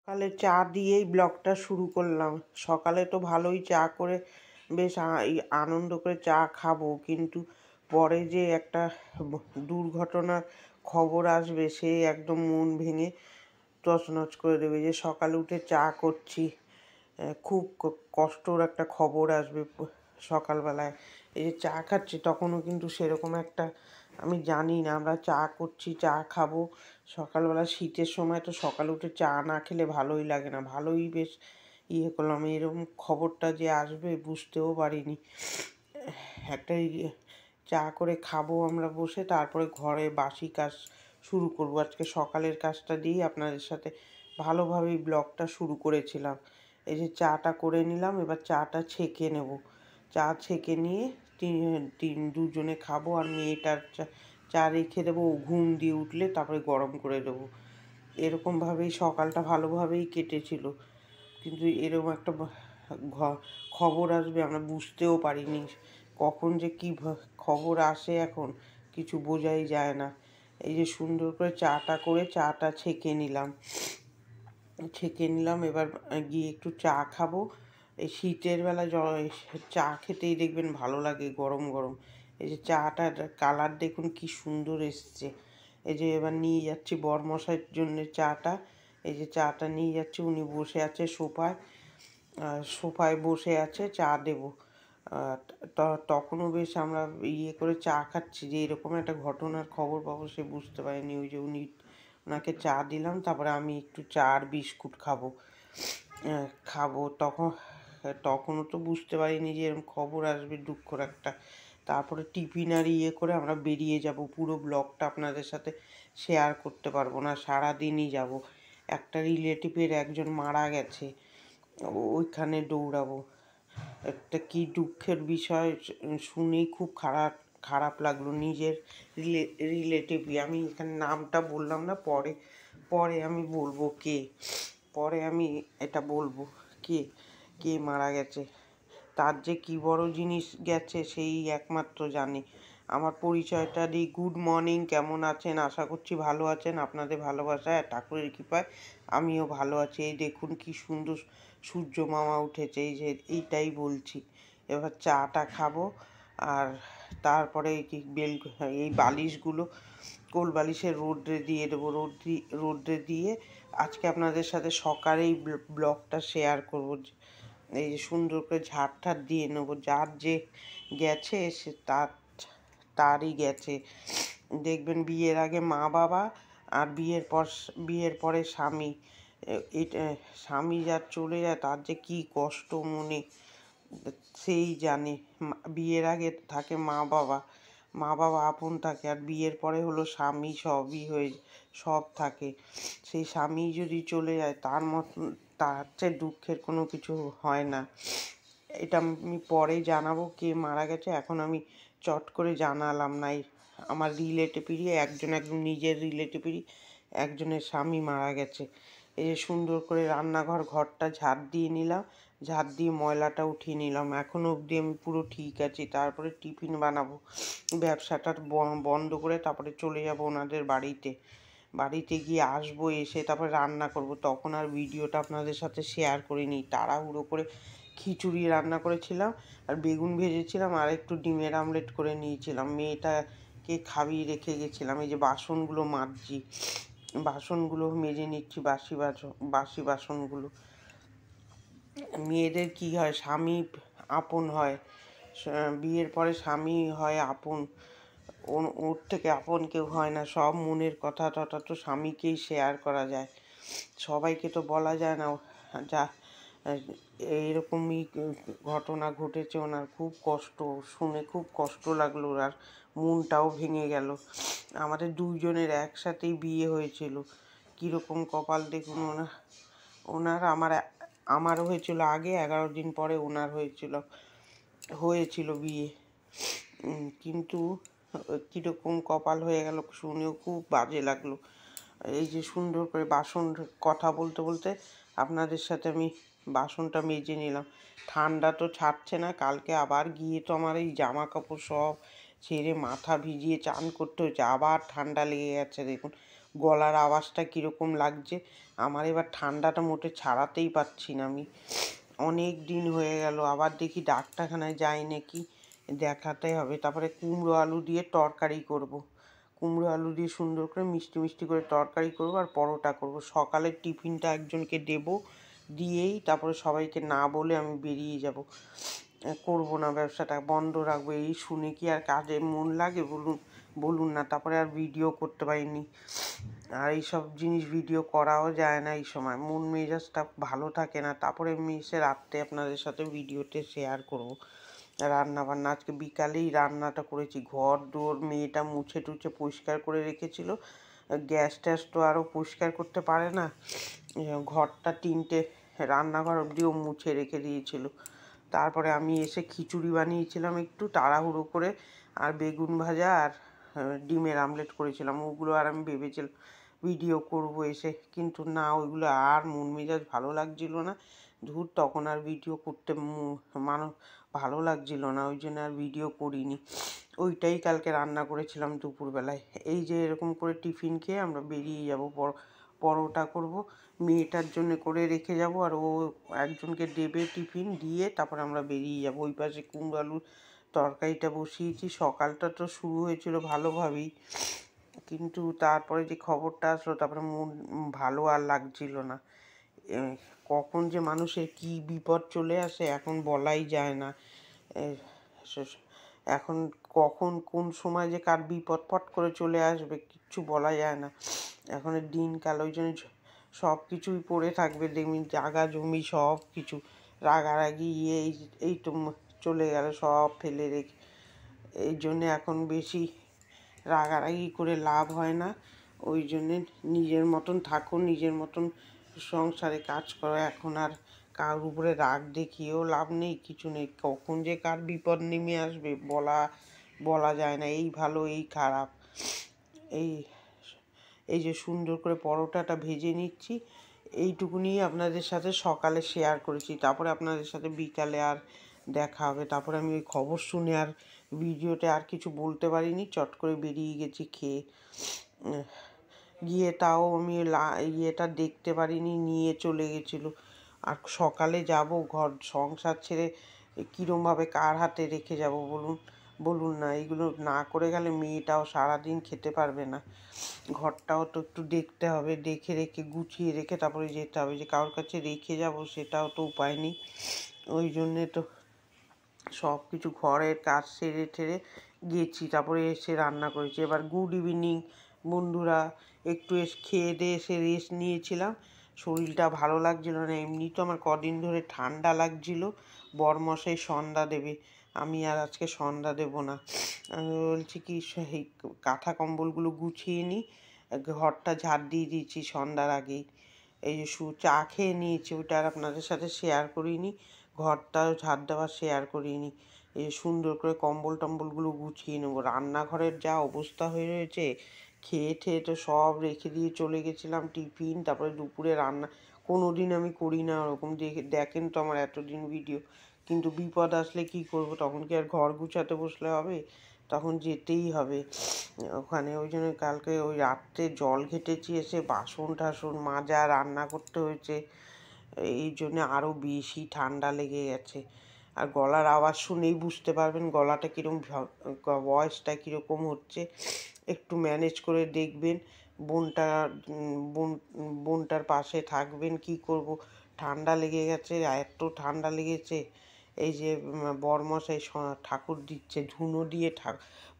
সকালে চা দিয়েই ব্লগটা শুরু করলাম। সকালে তো ভালোই চা করে বেশ আনন্দ করে চা খাবো, কিন্তু পরে যে একটা দুর্ঘটনার খবর আসবে সে একদম মন ভেঙে তছনছ করে দেবে। যে সকালে উঠে চা করছি, খুব কষ্টর একটা খবর আসবে সকালবেলায়। এই যে চা খাচ্ছি তখনও কিন্তু সেরকম একটা আমি জানি না, আমরা চা করছি, চা খাবো সকালবেলা। শীতের সময় তো সকালে উঠে চা না খেলে ভালোই লাগে না। ভালোই বেশ করলাম, এরকম খবরটা যে আসবে বুঝতেও পারিনি। একটা চা করে খাবো আমরা বসে, তারপরে ঘরে বাসি কাজ শুরু করবো। আজকে সকালের কাজটা দিয়েই আপনাদের সাথে ভালোভাবেই ব্লগটা শুরু করেছিলাম। এই যে চাটা করে নিলাম, এবার চাটা ছেঁকে নেব। চা ছেঁকে নিয়ে দুজনে খাবো, আর মেয়েটার চা রেখে দেবো। ও ঘুম দিয়ে উঠলে তারপরে গরম করে দেবো। এরকমভাবেই সকালটা ভালোভাবেই কেটেছিল, কিন্তু এরকম একটা খবর আসবে আমরা বুঝতেও পারিনি। কখন যে কী খবর আসে এখন কিছু বোঝাই যায় না। এই যে সুন্দর করে চাটা করে চাটা ছেঁকে নিলাম। এবার গিয়ে একটু চা খাবো। এই শীতের বেলা চা খেতেই দেখবেন ভালো লাগে গরম গরম। এই যে চাটার কালার দেখুন কি সুন্দর এসছে। এই যে এবার নিয়ে যাচ্ছি বরমশাইয়ের জন্য চাটা। এই যে চাটা নিয়ে যাচ্ছি, উনি বসে আছে সোফায় বসে আছে, চা দেবো। তখনও বেশ আমরা করে চা খাচ্ছি, যে এরকম একটা ঘটনার খবর পাবো সে বুঝতে পারিনি। ওই যে ওনাকে চা দিলাম, তারপরে আমি একটু চা আর বিস্কুট খাবো। তখনও তো বুঝতে পারিনি যে এরকম খবর আসবে দুঃখর একটা। তারপরে টিফিন আর করে আমরা বেরিয়ে যাব। পুরো ব্লগটা আপনাদের সাথে শেয়ার করতে পারবো না, সারাদিনই যাব। একটা রিলেটিভের একজন মারা গেছে, ওইখানে দৌড়াবো। একটা কি দুঃখের বিষয় শুনেই খুব খারাপ লাগলো। নিজের রিলেটিভই, আমি এখানে নামটা বললাম না, পরে পরে আমি বলবো পরে আমি এটা বলবো কে কে মারা গেছে। তার যে কি বড় জিনিস গেছে সেই একমাত্র জানে। আমার পরিচয়টা দিই। গুড মর্নিং, কেমন আছেন? আশা করছি ভালো আছেন। আপনাদের ভালোবাসায় ঠাকুরের কৃপায় আমিও ভালো আছি। এই দেখুন কি সুন্দর সূর্য মামা উঠেছে, এই যে এইটাই বলছি। এবার চাটা খাবো, আর তারপরে এই বালিশগুলো কোল বালিশের রোদ্রে দিয়ে দেবো। রোদ্রে দিয়ে আজকে আপনাদের সাথে সকালেই ব্লগটা শেয়ার করবো। এই যে সুন্দর করে ঝাড় দিয়ে নেবো। যার যে গেছে সে তারই গেছে। দেখবেন বিয়ের আগে মা বাবা, আর বিয়ের পরে স্বামী। এটা স্বামী যার চলে যায় তার যে কি কষ্ট মনে সেই জানে। বিয়ের আগে থাকে মা বাবা আপন থাকে, আর বিয়ের পরে হলো স্বামী, সব থাকে। সেই স্বামী যদি চলে যায় তার চেয়ে দুঃখের কোনো কিছু হয় না। এটা আমি পরে জানাবো কে মারা গেছে, এখন আমি চট করে জানালাম না। আমার রিলেটিভেরই একজন নিজের রিলেটিভেরই একজনের স্বামী মারা গেছে। এই যে সুন্দর করে ঘরটা ঝাড় দিয়ে নিলাম, ঝাড় দিয়ে ময়লাটা উঠিয়ে নিলাম। এখনও অবধি আমি পুরো ঠিক আছি। তারপরে টিফিন বানাবো, ব্যবসাটা বন্ধ করে তারপরে চলে যাব ওনাদের বাড়িতে গিয়ে আসবো, এসে তারপরে রান্না করব। তখন আর ভিডিওটা আপনাদের সাথে শেয়ার করিনি, তাড়াহুড়ো করে খিচুড়ি রান্না করেছিলাম, আর বেগুন ভেজেছিলাম, আর একটু ডিমের আমলেট করে নিয়েছিলাম। মেয়েটাকে খাইয়ে রেখে গেছিলাম। এই যে বাসনগুলো মেজে নিচ্ছি, বাসি বাসনগুলো। মেয়েদের কি হয়, স্বামী আপন হয়, বিয়ের পরে স্বামী হয় আপন। ওর থেকে আপন কেউ হয় না। সব মনের কথা তো স্বামীকেই শেয়ার করা যায়, সবাইকে তো বলা যায় না। যা এইরকমই ঘটনা ঘটেছে ওনার। খুব কষ্ট শুনে, খুব কষ্ট লাগলো, আর মনটাও ভেঙে গেল। আমাদের দুইজনের একসাথেই বিয়ে হয়েছিল, কীরকম কপাল দেখুন ওনার। আমারও হয়েছিল আগে, 11 দিন পরে ওনার হয়েছিল বিয়ে। কিন্তু কীরকম কপাল হয়ে গেল শুনেও খুব বাজে লাগলো। এই যে সুন্দর করে কথা বলতে বলতে আপনাদের সাথে আমি বাসনটা মেজে নিলাম। ঠান্ডা তো ছাড়ছে না। কালকে আবার গিয়ে তো আমার এই জামা কাপড় সব ছেড়ে মাথা ভিজিয়ে চান করতে হয়েছে, আবার ঠান্ডা লেগে গেছে। দেখুন গলার আওয়াজটা কীরকম লাগছে। আমার এবার ঠান্ডাটা মোটে ছাড়াতেই পারছি না আমি, অনেক দিন হয়ে গেল। আবার দেখি ডাক্তারখানায় যাই নাকি, দেখাতে হবে। তারপরে কুমড়ো আলু দিয়ে তরকারি করব। কুমড়ো আলু দিয়ে সুন্দর করে মিষ্টি মিষ্টি করে তরকারি করব আর পরোটা করব। সকালের টিফিনটা একজনকে দেব, দিয়েই তারপরে সবাইকে না বলে আমি বেরিয়ে যাব। করব না, ব্যবসাটা বন্ধ রাখবো। এই শুনে কি আর কাজে মন লাগে বলুন বলুন না। তারপরে আর ভিডিও করতে পারিনি, আর এইসব জিনিস ভিডিও করাও যায় না এই সময়, মন মেজাজটা ভালো থাকে না। তারপরে আমি এসে রাত্রে আপনাদের সাথে ভিডিওতে শেয়ার করব রান্না বান্না। আজকে বিকালেই রান্নাটা করেছি, ঘর দোর মেয়েটা মুছে টুছে পরিষ্কার করে রেখেছিল। গ্যাস ট্যাস তো আরও পরিষ্কার করতে পারে না, ঘরটা 3টে রান্নাঘর অবধিও মুছে রেখে দিয়েছিল। তারপরে আমি এসে খিচুড়ি বানিয়েছিলাম একটু তাড়াহুড়ো করে, আর বেগুন ভাজা আর ডিমের আমলেট করেছিলাম। ওগুলো আর আমি ভেবেছিলাম ভিডিও করব এসে, কিন্তু না, ওইগুলো আর মন মেজাজ ভালো লাগছিল না। ধুর, তখন আর ভিডিও করতে ভালো লাগছিল না, ওই জন্য আর ভিডিও করিনি। ওইটাই কালকে রান্না করেছিলাম দুপুরবেলায়। এই যে এরকম করে টিফিন খেয়ে আমরা বেরিয়ে যাব, পরোটা করব, মেয়েটার জন্য করে রেখে যাব, আর ও একজনকে দেবে, টিফিন দিয়ে তারপরে আমরা বেরিয়ে যাব। ওই পাশে কুমড়ো আলুর তরকারিটা বসিয়েছি। সকালটা তো শুরু হয়েছিল ভালোভাবেই, কিন্তু তারপরে যে খবরটা আসলো তারপরে মন ভালো আর লাগছিল না। কখন যে মানুষের কি বিপদ চলে আসে এখন বলাই যায় না। এখন কখন কোন সময় যে কার বিপদ ফট করে চলে আসবে কিচ্ছু বলা যায় না এখনের দিনকাল। ওই জন্য সব কিছুই পড়ে থাকবে, দেখবেন জায়গা জমি সব কিছু রাগারাগি এই তো চলে গেল সব ফেলে রেখে। এই জন্যে এখন বেশি রাগারাগি করে লাভ হয় না। ওই জন্যে নিজের মতন থাকো, নিজের মতন সংসারে কাজ করো। এখন আর কারোর উপরে রাগ দেখিয়েও লাভ নেই, কিছু নেই। কখন যে কার বিপদ নেমে আসবে বলা যায় না, এই ভালো এই খারাপ। এই যে সুন্দর করে পরোটাটা ভেজে নিচ্ছি, এইটুকুনি আপনাদের সাথে সকালে শেয়ার করেছি। তারপরে আপনাদের সাথে বিকালে আর দেখা হবে। তারপরে আমি ওই খবর শুনে আর ভিডিওতে আর কিছু বলতে পারিনি, চট করে বেরিয়ে গেছি খেয়ে। গিয়ে তাও আমি ইয়েটা দেখতে পারিনি, নিয়ে চলে গেছিলো। আর সকালে যাব, ঘর সংসার ছেড়ে কীরমভাবে কার হাতে রেখে যাব বলুন না। এগুলো না করে গেলে মেয়েটাও সারাদিন খেতে পারবে না। ঘরটাও তো একটু দেখতে হবে, দেখে রেখে গুছিয়ে রেখে তারপরে যেতে হবে। যে কারোর কাছে রেখে যাব সেটাও তো উপায় নেই। ওই জন্যে তো সব কিছু ঘরের কাজ সেরে ঠেরে গেছি, তারপরে এসে রান্না করেছি। এবার গুড ইভিনিং বন্ধুরা, একটু খেয়ে দিয়ে এসে রেস্ট নিয়েছিলাম। শরীরটা ভালো লাগছিল না, এমনি তো আমার কদিন ধরে ঠান্ডা লাগছিল। বরমশাই সন্ধ্যা দেবে, আমি আর আজকে সন্ধ্যা দেব না। আমি বলছি কি, সেই কাঁথা কম্বলগুলো গুছিয়ে নিই, ঘরটা ঝাড় দিয়ে দিয়েছি সন্ধ্যার আগেই। এই যে চা খেয়ে নিয়েছি, ওটা আর আপনাদের সাথে শেয়ার করিনি। ঘরটাও ঝাড় দেওয়া শেয়ার করিনি। এই সুন্দর করে কম্বল টম্বলগুলো গুছিয়ে নেবো। রান্নাঘরের যা অবস্থা হয়ে রয়েছে, খেয়ে ঠেয়ে তো সব রেখে দিয়ে চলে গেছিলাম টিফিন। তারপরে দুপুরে রান্না কোনো দিন আমি করি না ওরকম, দেখেন তো আমার এতদিন ভিডিও। কিন্তু বিপদ আসলে কি করব, তখন কি আর ঘর গুছাতে বসলে হবে, তখন যেতেই হবে ওখানে। ওই জন্য কালকে ওই রাত্রে জল ঘেটেছি, এসে বাসন টাসন মাজা, রান্না করতে হয়েছে। এই জন্য আরও বেশি ঠান্ডা লেগে গেছে। আর গলার আওয়াজ শুনেই বুঝতে পারবেন গলাটা কীরকম, ভয়েসটা কীরকম হচ্ছে। একটু ম্যানেজ করে দেখবেন, বোনটার পাশে থাকবেন। কি করব, ঠান্ডা লেগে গেছে, এত ঠান্ডা লেগেছে। এই যে বরমশাই ঠাকুর দিচ্ছে, ধুনো দিয়ে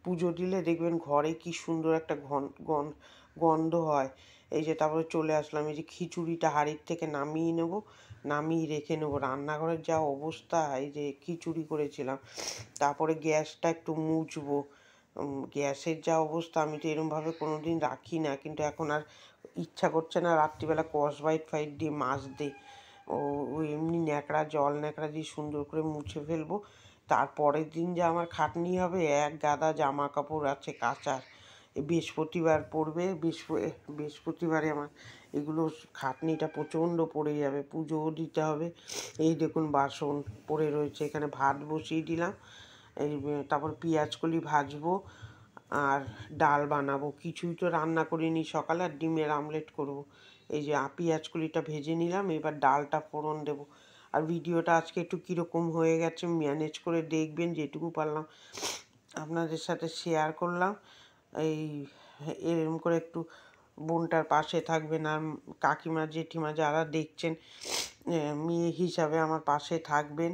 পুজো দিলে দেখবেন ঘরে কি সুন্দর একটা গন্ধ হয়। এই যে তারপরে চলে আসলাম, এই যে খিচুড়িটা হাঁড়ির থেকে নামিয়ে নেব, নামিয়ে রেখে নেবো। রান্নাঘরের যা অবস্থা, এই যে খিচুড়ি করেছিলাম। তারপরে গ্যাসটা একটু মুছবো, গ্যাসের যা অবস্থা, আমি তো এরমভাবে কোনো দিন রাখি না, কিন্তু এখন আর ইচ্ছা করছে না রাত্রিবেলা স্কচব্রাইট দিয়ে মাজতে। এমনি জল ন্যাকড়া দিয়ে সুন্দর করে মুছে ফেলবো। তারপরের দিন যা আমার খাটনি হবে, এক গাদা জামা কাপড় আছে কাচার। বৃহস্পতিবার পড়বে, বৃহস্পতিবারে আমার এগুলো খাটনিটা প্রচণ্ড পড়ে যাবে, পুজোও দিতে হবে। এই দেখুন বাসন পড়ে রয়েছে, এখানে ভাত বসিয়ে দিলাম। এই তারপর পেঁয়াজকলি ভাজবো, আর ডাল বানাবো, কিছুই তো রান্না করিনি সকালে, আর ডিমের আমলেট করব। এই যে পেঁয়াজ কলিটা ভেজে নিলাম, এবার ডালটা ফোড়ন দেব। আর ভিডিওটা আজকে একটু কীরকম হয়ে গেছে ম্যানেজ করে দেখবেন, যেটুকু পারলাম আপনাদের সাথে শেয়ার করলাম। এই এরকম করে একটু বোনটার পাশে থাকবেন, আর কাকিমা জেঠিমা যারা দেখছেন মেয়ে হিসাবে আমার পাশে থাকবেন।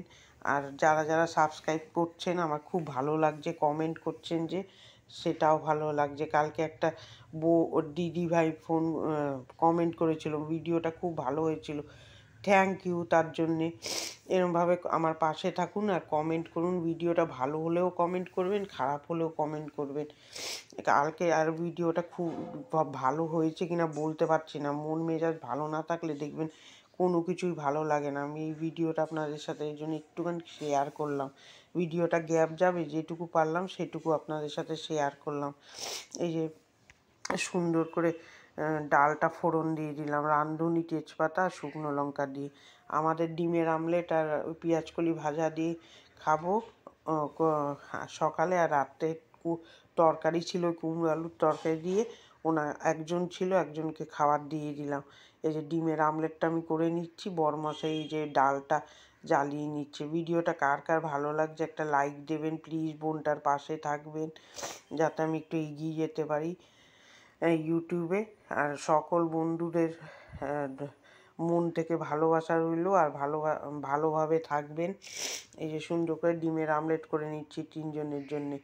আর যারা যারা সাবস্ক্রাইব করছেন আমার খুব ভালো লাগছে, কমেন্ট করছেন যে, সেটাও ভালো লাগছে। কালকে একটা দিদি ভাই কমেন্ট করেছিল, ভিডিওটা খুব ভালো হয়েছিল, থ্যাংক ইউ তার জন্যে। এরমভাবে আমার পাশে থাকুন আর কমেন্ট করুন, ভিডিওটা ভালো হলেও কমেন্ট করবেন, খারাপ হলেও কমেন্ট করবেন। কালকে আর ভিডিওটা খুব ভালো হয়েছে কিনা বলতে পারছি না, মন মেজাজ ভালো না থাকলে দেখবেন কোনো কিছুই ভালো লাগে না। আমি এই ভিডিওটা আপনাদের সাথে এই জন্য একটুখানি শেয়ার করলাম, ভিডিওটা গ্যাপ যাবে, যেটুকু পারলাম সেটুকু আপনাদের সাথে শেয়ার করলাম। এই যে সুন্দর করে ডালটা ফোড়ন দিয়ে দিলাম, রাঁধুনি তেজপাতা আর শুকনো লঙ্কা দিয়ে। আমাদের ডিমের আমলেট আর পেঁয়াজকলি ভাজা দিয়ে খাবো সকালে, আর রাত্রে তরকারি ছিল, কুমড়ো আলুর তরকারি দিয়ে একজন ছিল, একজনকে খাবার দিয়ে দিলাম। এই যে ডিমের আমলেটটা আমি করে নিচ্ছি, বরমশাই এই যে ডালটা জ্বালিয়ে নিচ্ছে। ভিডিওটা কার কার ভালো লাগছে একটা লাইক দেবেন প্লিজ, বোনটার পাশে থাকবেন যাতে আমি একটু এগিয়ে যেতে পারি ইউটিউবে। আর সকল বন্ধুদের মন থেকে ভালোবাসা রইল, আর ভালোভাবে থাকবেন। এই যে সুন্দর করে ডিমের আমলেট করে নিচ্ছি 3 জনের জন্যে।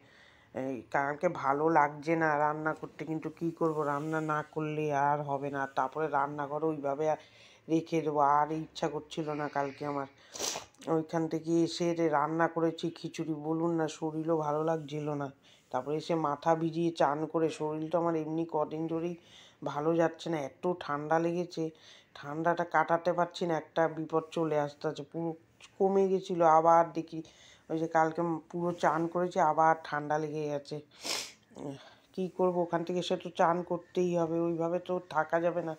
কালকে ভালো লাগছে না রান্না করতে, কিন্তু কি করব, রান্না না করলে আর হবে না। তারপরে রান্নাঘরে ওইভাবে রেখে দেবো, আর ইচ্ছা করছিল না কালকে আমার। ওইখান থেকে এসে রান্না করেছি খিচুড়ি, বলুন না শরীরও ভালো লাগছিল না। তারপরে এসে মাথা ভিজিয়ে চান করে, শরীরটা আমার এমনি কদিন ধরেই ভালো যাচ্ছে না, এত ঠান্ডা লেগেছে, ঠান্ডাটা কাটাতে পারছি না, একটা বিপদ চলে আসতে আছে। পুরো কমে গেছিলো, আবার দেখি ওই যে কালকে পুরো চান করেছি, আবার ঠান্ডা লেগে গেছে। কী করবো, ওখান থেকে এসে তো চান করতেই হবে, ওইভাবে তো থাকা যাবে না।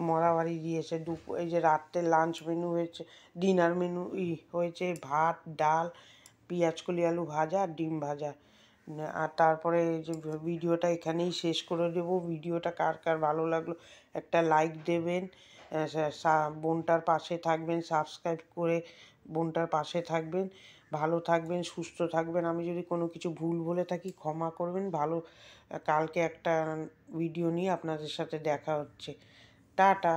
মরা বাড়ি দিয়েছে এই যে রাত্রে লাঞ্চ মেনু হয়েছে, ডিনার মেনু হয়েছে ভাত, ডাল, পেঁয়াজকলি আলু ভাজা আর ডিম ভাজা। আর তারপরে এই যে ভিডিওটা এখানেই শেষ করে দেবো। ভিডিওটা কার কার ভালো লাগলো একটা লাইক দেবেন, বোনটার পাশে থাকবেন, সাবস্ক্রাইব করে বোনটার পাশে থাকবেন। ভালো থাকবেন, সুস্থ থাকবেন। আমি যদি কোনো কিছু ভুল বলে থাকি ক্ষমা করবেন। কালকে একটা ভিডিও নিয়ে আপনাদের সাথে দেখা হচ্ছে। টাটা।